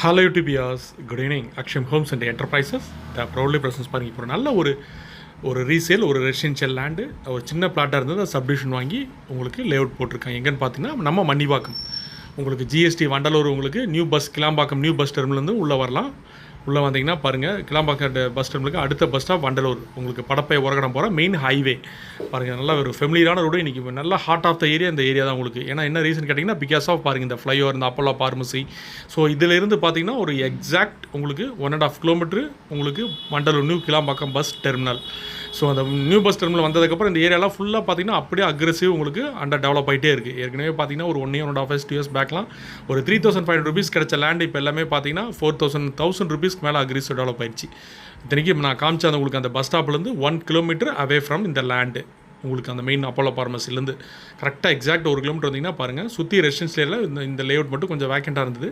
Hello UTBers, good evening. Aksham Homes and Enterprises, the proudly presents பாருங்க இப்போ நல்ல ஒரு ரீசேல் ஒரு ரெசிடென்ஷியல் லேண்டு ஒரு சின்ன பிளாட்டாக இருந்தது சப்டிவிஷன் வாங்கி உங்களுக்கு லேஅவுட் போட்டிருக்காங்க. எங்கன்னு பார்த்தீங்கன்னா நம்ம மன்னிவாக்கம் உங்களுக்கு ஜிஎஸ்டி வண்டலூர் உங்களுக்கு new bus Kilambakkam new bus டெர்மினலேருந்து உள்ளே வரலாம். உள்ளே வந்தீங்கன்னா பாருங்கள் கிளாம்பாக்கம் பஸ் டெர்மினலுக்கு அடுத்த பஸ் ஸ்டாப் வண்டலூர் உங்களுக்கு படப்பை உரகடம் போகிற மெயின் ஹைவே பாருங்கள். நல்லா ஒரு ஃபெமிலியரான ரோடு. இன்றைக்கி நல்லா ஹார்ட் ஆஃப் த ஏரியா இந்த ஏரியா தான் உங்களுக்கு. ஏன்னா என்ன ரீசன் கேட்டிங்கன்னா பிகாஸ் ஆஃப் பாருங்கள் இந்த ஃப்ளைஓவர் இந்த அப்போலோ பார்மசி. ஸோ இதிலிருந்து பார்த்தீங்கன்னா ஒரு எக்ஸாக்ட் உங்களுக்கு 1.5 கிலோமீட்டர் உங்களுக்கு Vandalur new Kilambakkam bus terminal. So அந்த நியூ பஸ் டெர்மினல் வந்ததுக்கப்புறம் இந்த ஏரியாலாம் ஃபுல்லாக பார்த்தீங்கன்னா அப்படியே அக்ரெசிவ் உங்களுக்கு அண்டர் டெவலப் ஆகிட்டே இருக்குது. ஏற்கனவே பார்த்தீங்கன்னா ஒரு 1.5 இயர்ஸ் 2 இயர்ஸ் பேக்லாம் ஒரு 3,500 rupees கிடைச்ச லேண்ட் இப்போ எல்லாமே பார்த்தீங்கன்னா 4,000 rupeesக்கு மேலே அக்ரெசிவ் டெவலப் ஆயிடுச்சு. இத்தனைக்கும் நான் காமிச்ச அந்த உங்களுக்கு அந்த பஸ் ஸ்டாப்லேருந்து 1 கிலோமீட்டர் அவே ஃப்ரம் இந்த லேண்டு உங்களுக்கு அந்த மெயின் அப்போலோ பார்மசிலேருந்து கரெக்டாக எக்ஸாக்ட் 1 கிலோமீட்டர் வந்தீங்கன்னா பாருங்கள் சுற்றி ரெசிடென்ஷியல் ஏரியாவில் இந்த லேஅவுட் மட்டும் கொஞ்சம் வேக்கண்ட்டாக இருந்தது.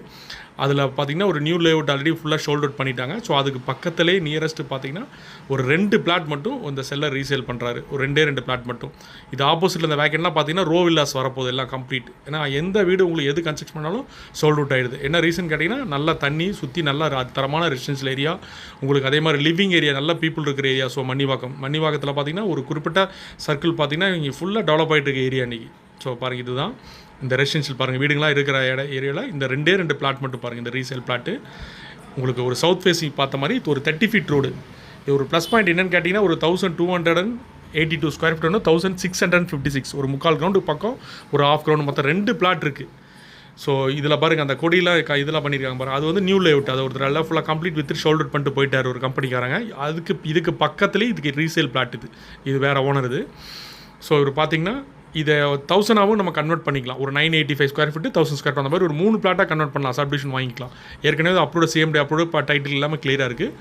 அதில் பார்த்தீங்கன்னா ஒரு நியூ லேஅவுட் ஆல்ரெடி ஃபுல்லாக ஷோல்ட் அவுட் பண்ணிட்டாங்க. ஸோ அதுக்கு பக்கத்துலேயே நியரஸ்ட்டு பார்த்தீங்கன்னா ஒரு 2 பிளாட் மட்டும் இந்த செல்லர் ரீசேல் பண்ணுறாரு. ஒரு 2 பிளாட் மட்டும். இது ஆப்போசிட்டில் இந்த வேக்கெண்ட்லாம் பார்த்தீங்கன்னா ரோ வில்லாஸ் வரப்போகுது எல்லாம் கம்ப்ளீட். ஏன்னா எந்த வீடு உங்களுக்கு எது கன்ஸ்ட்ரக்ஷன் பண்ணாலும் சோல்ட் அவுட் ஆகிடுது. என்ன ரீசன் கேட்டிங்கன்னா நல்லா தண்ணி சுற்றி நல்லா தரமான ரெசிடென்ஷியல் ஏரியா உங்களுக்கு அதே மாதிரி லிவிங் ஏரியா நல்ல பீப்புள் இருக்கிற ஏரியா. ஸோ மன்னிவாக்கத்தில் பார்த்தீங்கன்னா ஒரு குறிப்பிட்ட சர்க்கிள் பார்த்தீங்கன்னா இங்கே ஃபுல்லாக டெவலப் ஆகிட்டு இருக்க ஏரியா இன்றைக்கி. ஸோ பாருங்கள் இதுதான் இந்த ரெசிடென்ஷியல் பாருங்கள் வீடுங்களாம் இருக்கிற ஏரியாவில் இந்த 2 பிளாட் மட்டும் பாருங்கள் இந்த ரீசேல் பிளாட்டு உங்களுக்கு ஒரு சவுத் ஃபேஸிங் பார்த்த மாதிரி இது ஒரு 30 feet ரோடு. இது ஒரு ப்ளஸ் பாயிண்ட் என்னென்னு கேட்டிங்கன்னா ஒரு 1282 ஸ்கொயர் ஃபீட் 1656 ஒரு 3/4 கிரவுண்டு பக்கம் ஒரு 1/2 கிரவுண்டு மொத்தம் 2 பிளாட் இருக்குது. ஸோ இதில் பாருங்கள் அந்த கொடியெலாம் இதெல்லாம் பண்ணியிருக்காங்க பாருங்கள். அது வந்து நியூ லேஅவுட். அது ஒருத்தர் எல்லாம் ஃபுல்லாக கம்ப்ளீட் வித் ஷோல்டர் பண்ணிட்டு போயிட்டார் ஒரு கம்பெனிக்காரங்க. இதுக்கு பக்கத்துலேயே இதுக்கு ரீசேல் பிளாட் இது வேறு ஓனர் இது. ஸோ இவர் பார்த்தீங்கன்னா இதை 1000ஆகவும் நம்ம கன்வெர்ட் பண்ணிக்கலாம். ஒரு 985 ஸ்கொயர் ஃபீட்டு 1000 ஸ்கொயர் ஃபீட் அந்த மாதிரி ஒரு 3 பிளாட்டாக கன்வெர்ட் பண்ணலாம். சப்டிவிஷன் வாங்கிக்கலாம். ஏற்கனவே அப்ரூவ் CMD அப்ரூவ் டைட்டில் இல்லாமல் கிளியராக இருக்குது.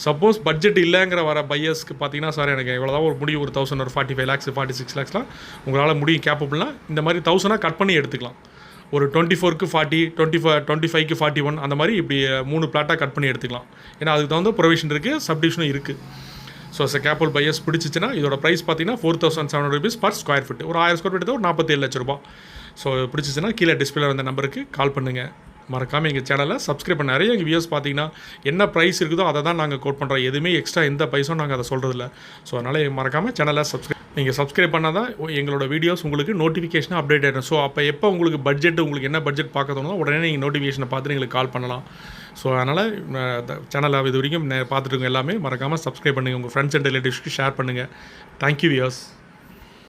சப்போஸ் பட்ஜெட் இல்லைங்கிற வர பையர்ஸ்க்கு பார்த்தீங்கன்னா சார் எனக்கு இவ்வளோதான் ஒரு முடியும் ஒரு 1000 ஒரு 45 lakhs 46 lakhsலாம் உங்களால் முடியும் கேப்பபிள்லாம் இந்த மாதிரி 1000ஆக கட் பண்ணி எடுத்துக்கலாம். ஒரு 24க்கு 40 25க்கு 41 அந்த மாதிரி இப்படி 3 பிளாட்டாக கட் பண்ணி எடுத்துக்கலாம். ஏன்னா அதுக்கு தகுந்த ப்ரொவிஷன் இருக்குது சப்டிவிஷனும் இருக்குது. ஸோ கேபிள் பையர்ஸ் பிடிச்சிச்சின்னா இதோட ப்ரைஸ் பார்த்தீங்கன்னா 4,700 rupees per ஸ்கொயர் ஃபீட். ஒரு 1000 ஸ்கொயர் ஃபீட் ஒரு 47 லட்ச ரூபா. ஸோ பிடிச்சிச்சின்னா கீழே டிஸ்பிளே வந்த நம்பருக்கு கால் பண்ணுங்கள். மறக்காமல் எங்கள் சேனலை சப்ஸ்கிரைப் பண்ண. நிறைய எங்கள் வியூஸ் பார்த்தீங்கன்னா என்ன ப்ரைஸ் இருக்குதோ அதை தான் நாங்கள் கோட் பண்ணுறோம். எதுவுமே எக்ஸ்ட்ரா எந்த பைஸும் நாங்கள் அதை சொல்கிறதில்ல. ஸோ அதனால் மறக்காமல் சேனலை நீங்கள் சப்ஸ்கிரைப் பண்ணால் தான் எங்களோட வீடியோஸ் உங்களுக்கு நோட்டிஃபிகேஷனாக அப்டேட் ஆகிடும். ஸோ அப்போ எப்போ உங்களுக்கு உங்களுக்கு என்ன பட்ஜெட் பார்க்க தோணுதோ உடனே நீங்கள் நோட்டிஃபிகேஷனை பார்த்துட்டு எங்களுக்கு கால் பண்ணலாம். ஸோ அதனால் சேனலை இது வரைக்கும் பார்த்துட்டு எல்லாமே மறக்காமல் சப்ஸ்கிரைப் பண்ணுங்கள். உங்கள் ஃப்ரெண்ட்ஸ் அண்ட் ரிலேட்டிவ்ஸ்க்கு ஷேர் பண்ணுங்கள். Thank you viewers.